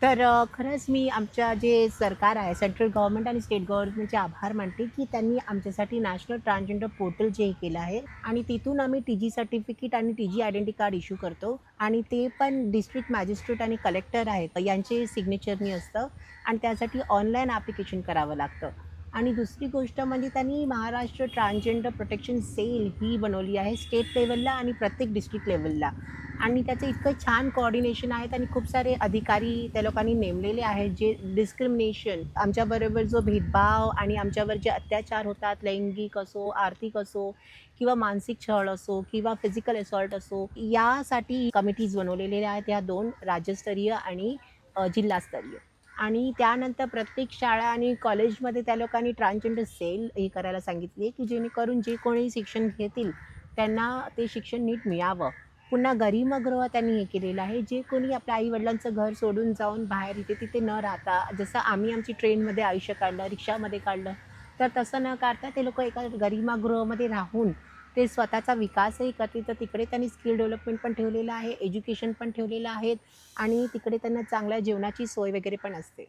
तर खरंच मी आमच्या जे सरकार आहे, सेंट्रल गव्हर्नमेंट आणि स्टेट गव्हर्नमेंटचे आभार मानते, की त्यांनी आमच्यासाठी नॅशनल ट्रान्सजेंडर पोर्टल जे हे केलं आहे आणि तिथून आम्ही टी-जी सर्टिफिकेट आणि टी-जी आयडेंटिटी कार्ड इश्यू करतो आणि ते पण डिस्ट्रिक्ट मॅजिस्ट्रेट आणि कलेक्टर आहेत यांचे सिग्नेचरनी असतं आणि त्यासाठी ऑनलाईन ॲप्लिकेशन करावं लागतं. आणि दुसरी गोष्ट म्हणजे त्यांनी महाराष्ट्र ट्रान्सजेंडर प्रोटेक्शन सेल ही बनवली आहे स्टेट लेव्हलला आणि प्रत्येक डिस्ट्रिक्ट लेव्हलला. आणि त्याचं इतकं छान कोऑर्डिनेशन आहेत आणि खूप सारे अधिकारी त्या लोकांनी नेमलेले आहेत, जे डिस्क्रिमिनेशन आमच्याबरोबर जो भेदभाव आणि आमच्यावर जे अत्याचार होतात, लैंगिक असो, आर्थिक असो किंवा मानसिक छळ असो किंवा फिजिकल असॉल्ट असो, यासाठी कमिटीज बनवलेल्या आहेत, ह्या 2 राज्यस्तरीय आणि जिल्हास्तरीय. आणि त्यानंतर प्रत्येक शाळा आणि कॉलेजमध्ये त्या लोकांनी ट्रान्सजेंडर सेल हे करायला सांगितली आहे, की जेणेकरून जे कोणी शिक्षण घेतील, त्यांना ते शिक्षण नीट मिळावं. पुन्हा गरिमागृह त्यांनी हे केलेलं आहे, जे कोणी आपल्या आई-वडिलांचं घर सोडून जाऊन बाहेर इथे-तिथे न राहता, जसं आम्ही आमची ट्रेनमध्ये आयुष्य काढलं, रिक्षामध्ये काढलं, तर तसं न करता ते लोकं एका गरिमागृहामध्ये राहून ते स्वतःचा विकासही करतील. तर तिकडे त्यांनी स्किल डेव्हलपमेंट पण ठेवलेलं आहे, एज्युकेशन पण ठेवलेलं आहे आणि तिकडे त्यांना चांगल्या जेवणाची सोय वगैरे पण असते.